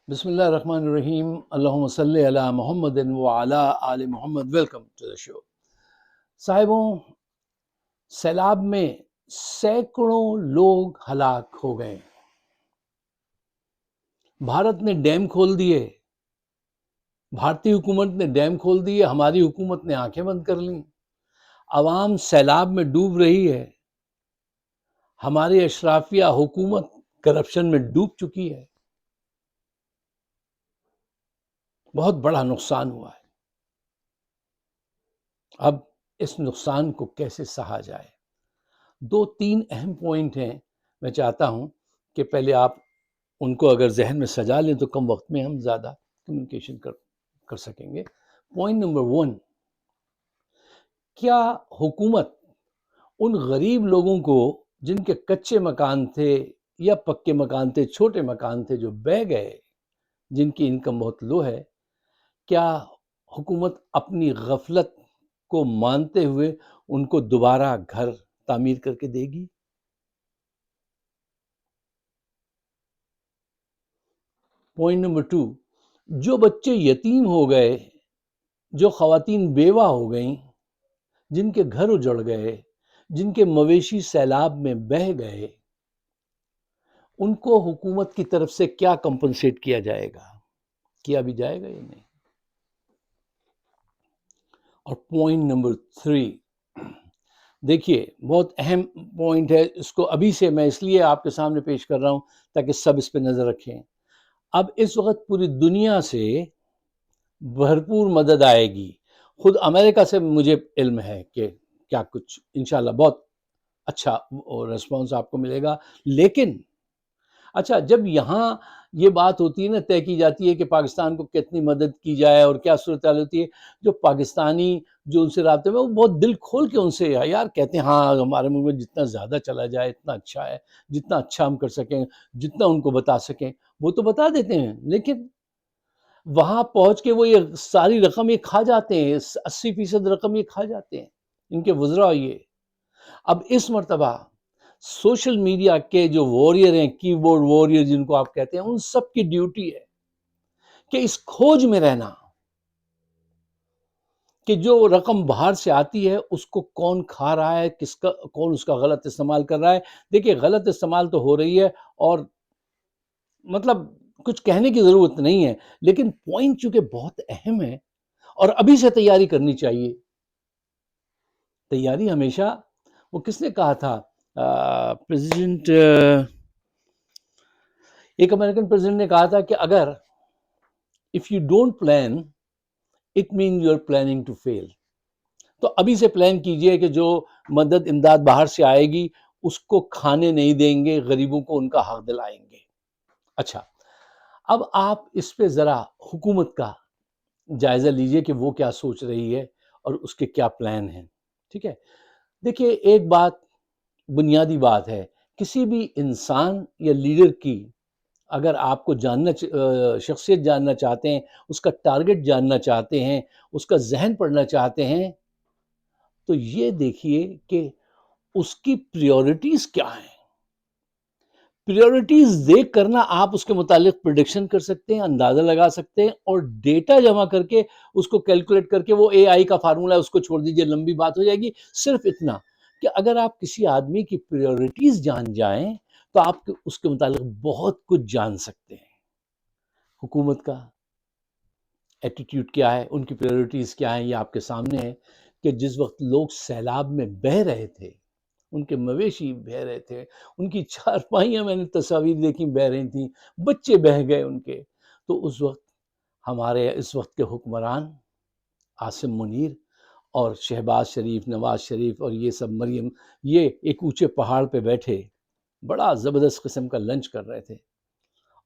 بسم اللہ الرحمن الرحیم، اللہم صلی علی محمد وعلی آل محمد۔ ویلکم ٹو دا شو۔ صاحبوں، سیلاب میں سینکڑوں لوگ ہلاک ہو گئے۔ بھارت نے ڈیم کھول دیے، بھارتی حکومت نے ڈیم کھول دیے، ہماری حکومت نے آنکھیں بند کر لیں۔ عوام سیلاب میں ڈوب رہی ہے، ہماری اشرافیہ حکومت کرپشن میں ڈوب چکی ہے۔ بہت بڑا نقصان ہوا ہے۔ اب اس نقصان کو کیسے سہا جائے؟ 2-3 اہم پوائنٹ ہیں، میں چاہتا ہوں کہ پہلے آپ ان کو اگر ذہن میں سجا لیں تو کم وقت میں ہم زیادہ کمیونیکیشن کر سکیں گے۔ پوائنٹ نمبر 1، کیا حکومت ان غریب لوگوں کو جن کے کچے مکان تھے یا پکے مکان تھے، چھوٹے مکان تھے، جو بہہ گئے، جن کی انکم بہت لو ہے، کیا حکومت اپنی غفلت کو مانتے ہوئے ان کو دوبارہ گھر تعمیر کر کے دے گی؟ پوائنٹ نمبر 2، جو بچے یتیم ہو گئے، جو خواتین بیوہ ہو گئیں، جن کے گھر اجڑ گئے، جن کے مویشی سیلاب میں بہہ گئے، ان کو حکومت کی طرف سے کیا کمپنسیٹ کیا جائے گا؟ کیا بھی جائے گا یا نہیں؟ اور پوائنٹ نمبر 3، دیکھیے بہت اہم پوائنٹ ہے، اس کو ابھی سے میں اس لیے آپ کے سامنے پیش کر رہا ہوں تاکہ سب اس پہ نظر رکھیں۔ اب اس وقت پوری دنیا سے بھرپور مدد آئے گی۔ خود امریکہ سے مجھے علم ہے کہ کیا کچھ انشاءاللہ بہت اچھا ریسپانس آپ کو ملے گا۔ لیکن اچھا، جب یہاں یہ بات ہوتی ہے نا، طے کی جاتی ہے کہ پاکستان کو کتنی مدد کی جائے اور کیا صورتحال ہوتی ہے، جو پاکستانی جو ان سے رابطے میں، وہ بہت دل کھول کے ان سے یار کہتے ہیں ہاں ہمارے ملک میں جتنا زیادہ چلا جائے اتنا اچھا ہے، جتنا اچھا ہم کر سکیں، جتنا ان کو بتا سکیں وہ تو بتا دیتے ہیں، لیکن وہاں پہنچ کے وہ یہ ساری رقم یہ کھا جاتے ہیں، 80% رقم یہ کھا جاتے ہیں ان کے وزراء۔ یہ اب اس مرتبہ سوشل میڈیا کے جو واریر ہیں، کی بورڈ واریر جن کو آپ کہتے ہیں، ان سب کی ڈیوٹی ہے کہ اس کھوج میں رہنا کہ جو رقم باہر سے آتی ہے اس کو کون کھا رہا ہے، کون اس کا غلط استعمال کر رہا ہے۔ دیکھیے غلط استعمال تو ہو رہی ہے، اور مطلب کچھ کہنے کی ضرورت نہیں ہے، لیکن پوائنٹ چونکہ بہت اہم ہے اور ابھی سے تیاری کرنی چاہیے۔ تیاری ہمیشہ، وہ کس نے کہا تھا، پریزیڈنٹ، ایک امریکن پریزیڈنٹ نے کہا تھا کہ اگر if you don't plan it means you are planning to fail۔ تو ابھی سے پلان کیجئے کہ جو مدد امداد باہر سے آئے گی اس کو کھانے نہیں دیں گے، غریبوں کو ان کا حق دلائیں گے۔ اچھا، اب آپ اس پہ ذرا حکومت کا جائزہ لیجئے کہ وہ کیا سوچ رہی ہے اور اس کے کیا پلان ہیں، ٹھیک ہے؟ دیکھیے ایک بات، بنیادی بات ہے، کسی بھی انسان یا لیڈر کی اگر آپ کو شخصیت جاننا چاہتے ہیں، اس کا ٹارگٹ جاننا چاہتے ہیں، اس کا ذہن پڑھنا چاہتے ہیں، تو یہ دیکھیے کہ اس کی پریورٹیز کیا ہیں۔ پریورٹیز دیکھ کرنا آپ اس کے متعلق پریڈکشن کر سکتے ہیں، اندازہ لگا سکتے ہیں، اور ڈیٹا جمع کر کے اس کو کیلکولیٹ کر کے، وہ اے آئی کا فارمولا ہے اس کو چھوڑ دیجئے، لمبی بات ہو جائے گی۔ صرف اتنا کہ اگر آپ کسی آدمی کی پریورٹیز جان جائیں تو آپ اس کے متعلق بہت کچھ جان سکتے ہیں۔ حکومت کا ایٹیٹیوڈ کیا ہے، ان کی پریورٹیز کیا ہیں، یہ آپ کے سامنے ہے کہ جس وقت لوگ سیلاب میں بہہ رہے تھے، ان کے مویشی بہہ رہے تھے، ان کی چارپائیاں میں نے تصاویر دیکھی بہہ رہی تھیں، بچے بہہ گئے ان کے، تو اس وقت ہمارے اس وقت کے حکمران عاصم منیر اور شہباز شریف، نواز شریف اور یہ سب، مریم، یہ ایک اونچے پہاڑ پہ بیٹھے بڑا زبردست قسم کا لنچ کر رہے تھے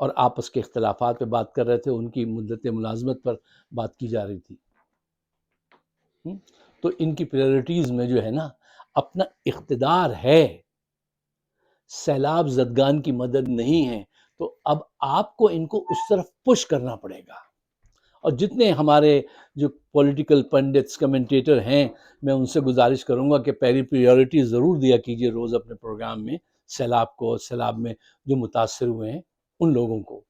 اور آپس کے اختلافات پہ بات کر رہے تھے، ان کی مدت ملازمت پر بات کی جا رہی تھی۔ تو ان کی پریورٹیز میں جو ہے نا، اپنا اقتدار ہے، سیلاب زدگان کی مدد نہیں ہے، تو اب آپ کو ان کو اس طرف پش کرنا پڑے گا۔ اور جتنے ہمارے جو پولیٹیکل پنڈتس، کمنٹیٹر ہیں، میں ان سے گزارش کروں گا کہ پہلی پریورٹی ضرور دیا کیجئے روز اپنے پروگرام میں سیلاب کو، سیلاب میں جو متاثر ہوئے ہیں ان لوگوں کو۔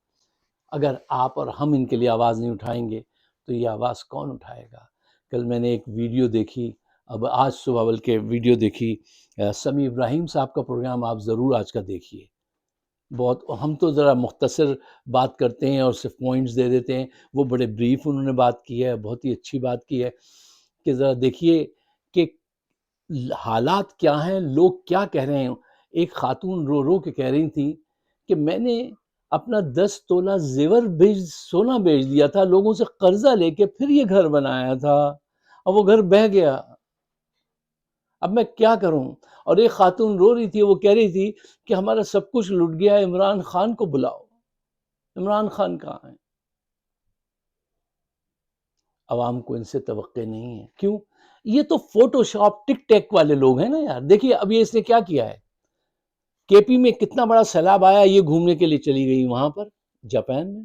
اگر آپ اور ہم ان کے لیے آواز نہیں اٹھائیں گے تو یہ آواز کون اٹھائے گا؟ کل میں نے ایک ویڈیو دیکھی، اب آج صبح بلکہ ویڈیو دیکھی، سمیع ابراہیم صاحب کا پروگرام آپ ضرور آج کا دیکھیے. بہت، ہم تو ذرا مختصر بات کرتے ہیں اور صرف پوائنٹس دے دیتے ہیں، وہ بڑے بریف انہوں نے بات کی ہے، بہت ہی اچھی بات کی ہے کہ ذرا دیکھیے کہ حالات کیا ہیں، لوگ کیا کہہ رہے ہیں. ایک خاتون رو رو کے کہہ رہی تھی کہ میں نے اپنا 10 تولہ زیور سونا بیچ دیا تھا، لوگوں سے قرضہ لے کے پھر یہ گھر بنایا تھا اور وہ گھر بہہ گیا، اب میں کیا کروں؟ اور ایک خاتون رو رہی تھی، وہ کہہ رہی تھی کہ ہمارا سب کچھ لٹ گیا، عمران خان کو بلاؤ. عمران خان کہاں ہے؟ عوام کو ان سے توقع نہیں ہے. کیوں؟ یہ تو فوٹو شاپ ٹک ٹیک والے لوگ ہیں نا یار. دیکھیے اب یہ اس نے کیا کیا ہے، کے پی میں کتنا بڑا سیلاب آیا، یہ گھومنے کے لیے چلی گئی وہاں پر جاپان میں.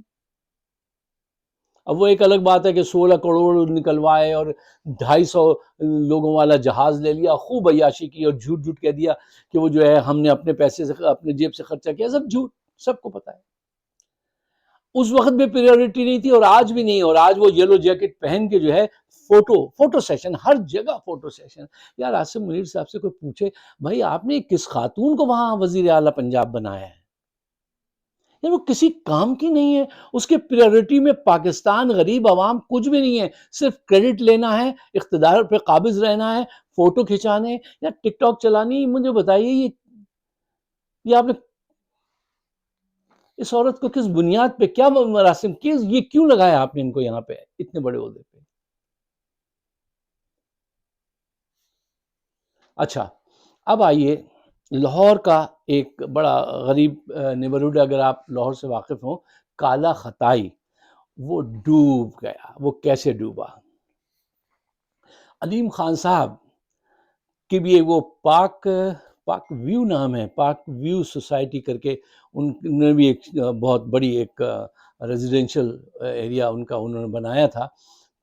اب وہ ایک الگ بات ہے کہ 16 کروڑ نکلوائے اور 250 لوگوں والا جہاز لے لیا، خوب عیاشی کی اور جھوٹ جھوٹ کہہ دیا کہ وہ جو ہے ہم نے اپنے پیسے سے اپنے جیب سے خرچہ کیا. سب جھوٹ، سب کو پتا ہے. اس وقت بھی پریورٹی نہیں تھی اور آج بھی نہیں. اور آج وہ یلو جیکٹ پہن کے جو ہے فوٹو سیشن، ہر جگہ فوٹو سیشن. یار عاصم منیر صاحب سے کوئی پوچھے بھائی آپ نے کس خاتون کو وہاں وزیر اعلیٰ پنجاب بنایا ہے؟ یار وہ کسی کام کی نہیں ہے. اس کے پریورٹی میں پاکستان، غریب عوام کچھ بھی نہیں ہے. صرف کریڈٹ لینا ہے، اقتدار پہ قابض رہنا ہے، فوٹو کھچانے یا ٹک ٹاک چلانی. مجھے بتائیے یہ آپ نے اس عورت کو کس بنیاد پہ، کیا مراسم، یہ کیوں لگایا آپ نے ان کو یہاں پہ اتنے بڑے عہدے پہ؟ اچھا اب آئیے لاہور کا ایک بڑا غریب نیبرہڈ، اگر آپ لاہور سے واقف ہوں، کالا خطائی، وہ ڈوب گیا. وہ کیسے ڈوبا؟ علیم خان صاحب کی بھی ایک وہ پاک ویو نام ہے، پاک ویو سوسائٹی کر کے، ان نے بھی ایک بہت بڑی ایک ریزیڈینشل ایریا ان کا انہوں نے بنایا تھا.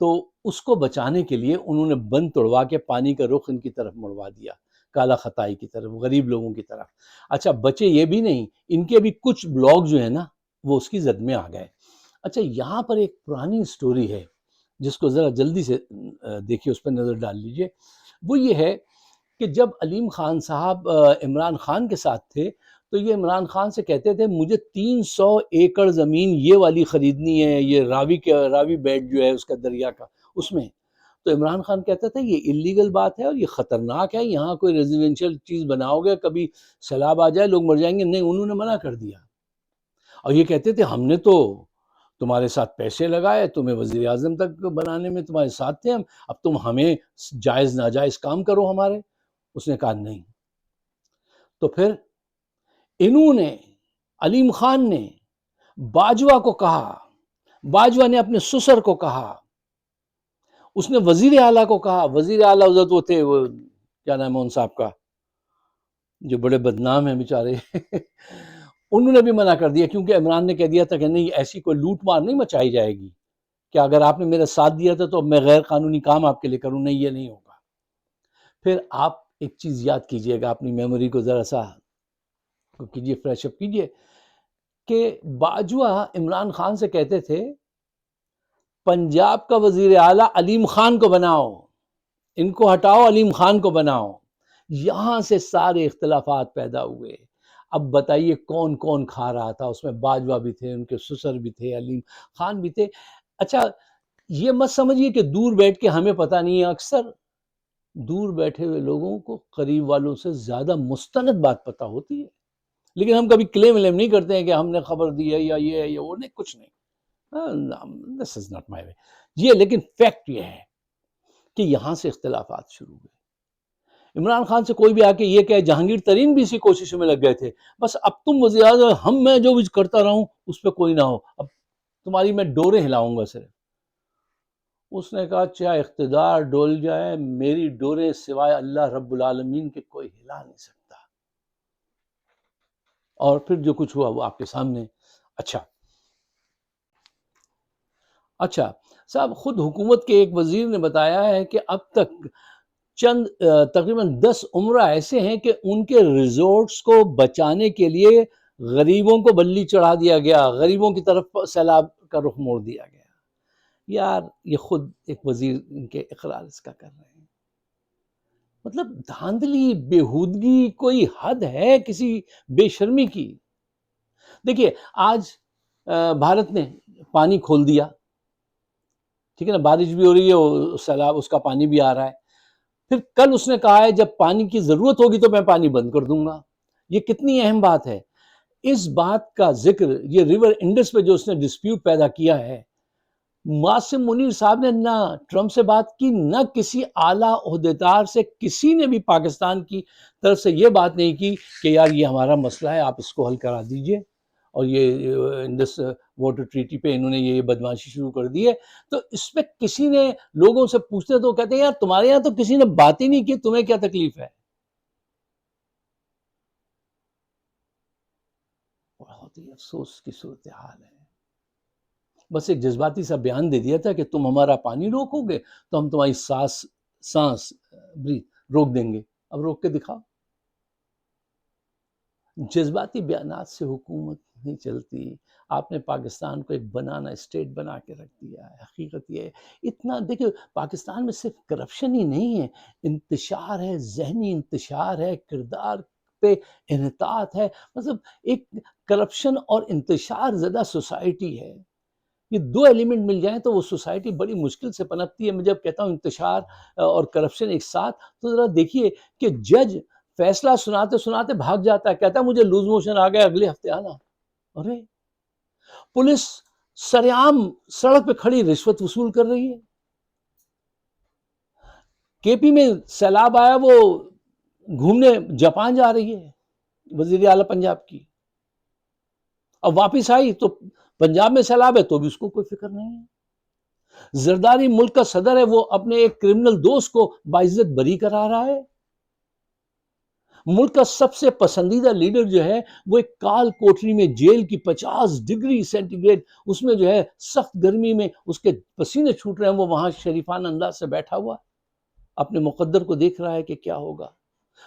تو اس کو بچانے کے لیے انہوں نے بند توڑوا کے پانی کا رخ ان کی طرف مڑوا دیا، کالا خطائی کی طرف، غریب لوگوں کی طرف. اچھا بچے یہ بھی نہیں، ان کے بھی کچھ بلاگ جو ہیں نا وہ اس کی زد میں آ گئے. اچھا یہاں پر ایک پرانی سٹوری ہے جس کو ذرا جلدی سے دیکھیے، اس پہ نظر ڈال لیجئے. وہ یہ ہے کہ جب علیم خان صاحب عمران خان کے ساتھ تھے تو یہ عمران خان سے کہتے تھے مجھے 300 ایکڑ زمین یہ والی خریدنی ہے، یہ راوی بیٹ جو ہے اس کا دریا کا، اس میں. تو عمران خان کہتا تھا یہ اللیگل بات ہے اور یہ خطرناک ہے، یہاں کوئی ریزیڈینشل چیز بناؤ گے کبھی سیلاب آ جائے لوگ مر جائیں گے. نہیں، انہوں نے منع کر دیا. اور یہ کہتے تھے ہم نے تو تمہارے ساتھ پیسے لگائے، تمہیں وزیر اعظم تک بنانے میں تمہارے ساتھ تھے ہم، اب تم ہمیں جائز ناجائز کام کرو ہمارے. اس نے کہا نہیں. تو پھر انہوں نے، علیم خان نے باجوہ کو کہا، باجوہ نے اپنے سسر کو کہا، اس نے وزیر اعلیٰ کو کہا. وزیر اعلیٰ حضرت وہ تھے، وہ کیا نام ہے ان صاحب کا جو بڑے بدنام ہیں بیچارے انہوں نے بھی منع کر دیا، کیونکہ عمران نے کہہ دیا تھا کہ نہیں ایسی کوئی لوٹ مار نہیں مچائی جائے گی کہ اگر آپ نے میرا ساتھ دیا تھا تو میں غیر قانونی کام آپ کے لیے کروں. نہیں، یہ نہیں ہوگا. پھر آپ ایک چیز یاد کیجئے گا، اپنی میموری کو ذرا سا کیجئے، فریش اپ کیجئے، کہ باجوہ عمران خان سے کہتے تھے پنجاب کا وزیر اعلیٰ علیم خان کو بناؤ، ان کو ہٹاؤ، علیم خان کو بناؤ. یہاں سے سارے اختلافات پیدا ہوئے. اب بتائیے کون کون کھا رہا تھا اس میں؟ باجوہ بھی تھے، ان کے سسر بھی تھے، علیم خان بھی تھے. اچھا یہ مت سمجھیے کہ دور بیٹھ کے ہمیں پتہ نہیں ہے. اکثر دور بیٹھے ہوئے لوگوں کو قریب والوں سے زیادہ مستند بات پتہ ہوتی ہے، لیکن ہم کبھی کلیم نہیں کرتے ہیں کہ ہم نے خبر دی ہے یا یہ ہے یا وہ. نہیں، کچھ نہیں. This is not my way. یہ لیکن فیکٹ یہ ہے کہ یہاں سے اختلافات شروع ہوئے. عمران خان سے کوئی بھی آ کے یہ کہے، جہانگیر ترین بھی اسی کوشش میں لگ گئے تھے، بس اب تم وزیر اعظم، میں جو بھی کرتا رہوں اس پہ کوئی نہ ہو، اب تمہاری میں ڈوریں ہلاؤں گا صرف. اس نے کہا چاہے اقتدار ڈول جائے، میری ڈوریں سوائے اللہ رب العالمین کے کوئی ہلا نہیں سکتا. اور پھر جو کچھ ہوا وہ آپ کے سامنے. اچھا صاحب، خود حکومت کے ایک وزیر نے بتایا ہے کہ اب تک تقریباً 10 عمرہ ایسے ہیں کہ ان کے ریزورٹس کو بچانے کے لیے غریبوں کو بلی چڑھا دیا گیا، غریبوں کی طرف سیلاب کا رخ موڑ دیا گیا۔ یار یہ خود ایک وزیر ان کے اقرار اس کا کر رہے ہیں۔ مطلب دھاندلی، بےہودگی، کوئی حد ہے کسی بے شرمی کی؟ دیکھیے آج بھارت نے پانی کھول دیا، ٹھیک ہے نا، بارش بھی ہو رہی ہے، سیلاب اس کا پانی بھی آ رہا ہے۔ پھر کل اس نے کہا ہے جب پانی کی ضرورت ہوگی تو میں پانی بند کر دوں گا۔ یہ کتنی اہم بات ہے۔ اس بات کا ذکر، یہ ریور انڈس پہ جو اس نے ڈسپیوٹ پیدا کیا ہے، معصم منیر صاحب نے نہ ٹرمپ سے بات کی، نہ کسی اعلیٰ عہدیدار سے، کسی نے بھی پاکستان کی طرف سے یہ بات نہیں کی کہ یار یہ ہمارا مسئلہ ہے، آپ اس کو حل کرا دیجئے۔ اور یہ انڈس واٹر ٹریٹی پہ انہوں نے یہ بدمعاشی شروع کر دی ہے، تو اس پہ کسی نے لوگوں سے پوچھتے تو کہتے ہیں یار تمہارے یہاں تو کسی نے بات ہی نہیں کی، تمہیں کیا تکلیف ہے؟ بہت ہی افسوس کی صورتحال ہے۔ بس ایک جذباتی سا بیان دے دیا تھا کہ تم ہمارا پانی روکو گے تو ہم تمہاری سانس روک دیں گے۔ اب روک کے دکھاؤ۔ جذباتی بیانات سے حکومت نہیں چلتی۔ آپ نے پاکستان کو ایک بنانا اسٹیٹ بنا کے رکھ دیا ہے۔ حقیقت یہ ہے، اتنا دیکھیں پاکستان میں صرف کرپشن ہی نہیں ہے، انتشار ہے، ذہنی انتشار ہے، کردار پہ انحطاط ہے۔ مطلب ایک کرپشن اور انتشار زدہ سوسائٹی ہے۔ یہ دو ایلیمنٹ مل جائیں تو وہ سوسائٹی بڑی مشکل سے پنپتی ہے۔ میں جب کہتا ہوں انتشار اور کرپشن ایک ساتھ، تو ذرا دیکھیے کہ جج فیصلہ سناتے سناتے بھاگ جاتا ہے، کہتا ہے مجھے لوز موشن آ گیا، اگلے ہفتے آنا۔ ارے پولیس سرعام سڑک پہ کھڑی رشوت وصول کر رہی ہے۔ کے پی میں سیلاب آیا، وہ گھومنے جاپان جا رہی ہے وزیر اعلیٰ پنجاب کی، اب واپس آئی تو پنجاب میں سیلاب ہے تو بھی اس کو کوئی فکر نہیں ہے۔ زرداری ملک کا صدر ہے، وہ اپنے ایک کرمنل دوست کو باعزت بری کرا رہا ہے۔ ملک کا سب سے پسندیدہ لیڈر جو ہے وہ ایک کال کوٹری میں جیل کی 50 ڈگری سینٹی گریڈ، اس میں جو ہے سخت گرمی میں اس کے پسینے چھوٹ رہے ہیں، وہ وہاں شریفانہ انداز سے بیٹھا ہوا اپنے مقدر کو دیکھ رہا ہے کہ کیا ہوگا۔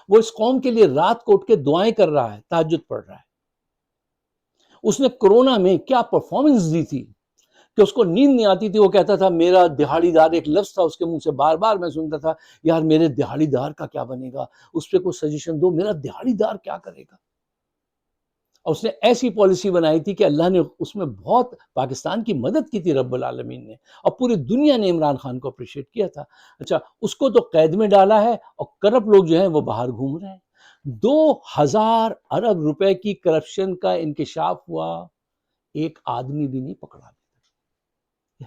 وہ اس قوم کے لیے رات کو اٹھ کے دعائیں کر رہا ہے، تہجد پڑھ رہا ہے۔ اس نے کرونا میں کیا پرفارمنس دی تھی کہ اس کو نیند نہیں آتی تھی۔ وہ کہتا تھا میرا دہاڑی دار، ایک لفظ تھا اس کے منہ سے بار بار میں سنتا تھا، یار میرے دہاڑی دار کا کیا بنے گا، اس پہ کوئی سجیشن دو، میرا دہاڑی دار کیا کرے گا۔ اور اس نے ایسی پالیسی بنائی تھی کہ اللہ نے اس میں بہت پاکستان کی مدد کی تھی رب العالمین نے، اور پوری دنیا نے عمران خان کو اپریشیٹ کیا تھا۔ اچھا اس کو تو قید میں ڈالا ہے اور کرپٹ لوگ جو ہیں وہ باہر گھوم رہے ہیں۔ 2000 ارب روپے کی کرپشن کا انکشاف ہوا، ایک آدمی بھی نہیں پکڑا۔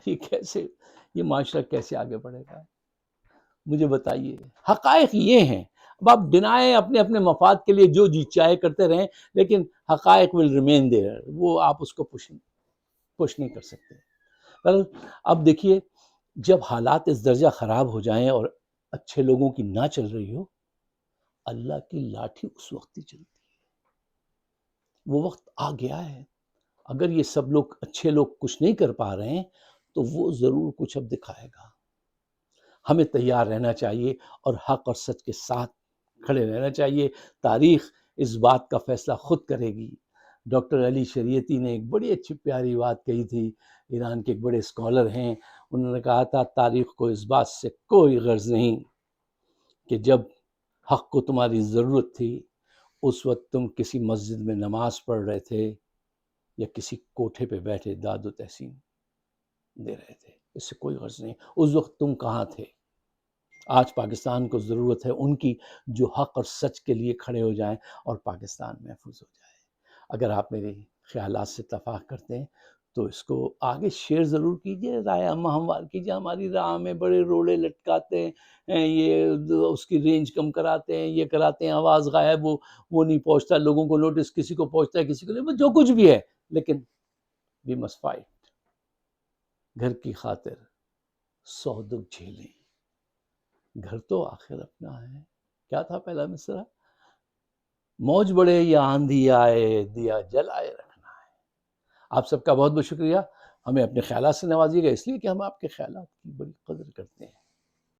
یہ کیسے، یہ معاشرہ کیسے آگے بڑھے گا؟ مجھے بتائیے۔ حقائق یہ ہیں، اب آپ ڈنائیں اپنے اپنے مفاد کے لیے جو جی چاہے کرتے رہیں، لیکن حقائق will remain there، وہ آپ اس کو پش نہیں کر سکتے۔ پر اب دیکھیے جب حالات اس درجہ خراب ہو جائیں اور اچھے لوگوں کی نہ چل رہی ہو، اللہ کی لاٹھی اس وقت ہی چلتی ہے۔ وہ وقت آ گیا ہے۔ اگر یہ سب لوگ اچھے لوگ کچھ نہیں کر پا رہے ہیں تو وہ ضرور کچھ اب دکھائے گا۔ ہمیں تیار رہنا چاہیے اور حق اور سچ کے ساتھ کھڑے رہنا چاہیے۔ تاریخ اس بات کا فیصلہ خود کرے گی۔ ڈاکٹر علی شریعتی نے ایک بڑی اچھی پیاری بات کہی تھی، ایران کے ایک بڑے اسکالر ہیں، انہوں نے کہا تھا تاریخ کو اس بات سے کوئی غرض نہیں کہ جب حق کو تمہاری ضرورت تھی اس وقت تم کسی مسجد میں نماز پڑھ رہے تھے یا کسی کوٹھے پہ بیٹھے داد و تحسین دے رہے تھے، اس سے کوئی غرض نہیں۔ اس وقت تم کہاں تھے؟ آج پاکستان کو ضرورت ہے ان کی جو حق اور سچ کے لیے کھڑے ہو جائیں اور پاکستان محفوظ ہو جائے۔ اگر آپ میرے خیالات سے اتفاق کرتے ہیں تو اس کو آگے شیئر ضرور کیجئے، رائے عامہ ہموار کیجئے۔ ہماری راہ میں بڑے روڑے لٹکاتے ہیں، یہ اس کی رینج کم کراتے ہیں، یہ کراتے ہیں، آواز غائب، وہ نہیں پہنچتا لوگوں کو، نوٹس کسی کو پہنچتا ہے کسی کو نہیں، جو کچھ بھی ہے، لیکن we must fight۔ گھر کی خاطر 100 دکھ جھیلیں، گھر تو آخر اپنا ہے۔ کیا تھا پہلا مصرعہ؟ موج بڑھے یا آندھی آئے دیا جلائے رکھنا ہے۔ آپ سب کا بہت بہت شکریہ۔ ہمیں اپنے خیالات سے نوازیے گا، اس لیے کہ ہم آپ کے خیالات کی بڑی قدر کرتے ہیں۔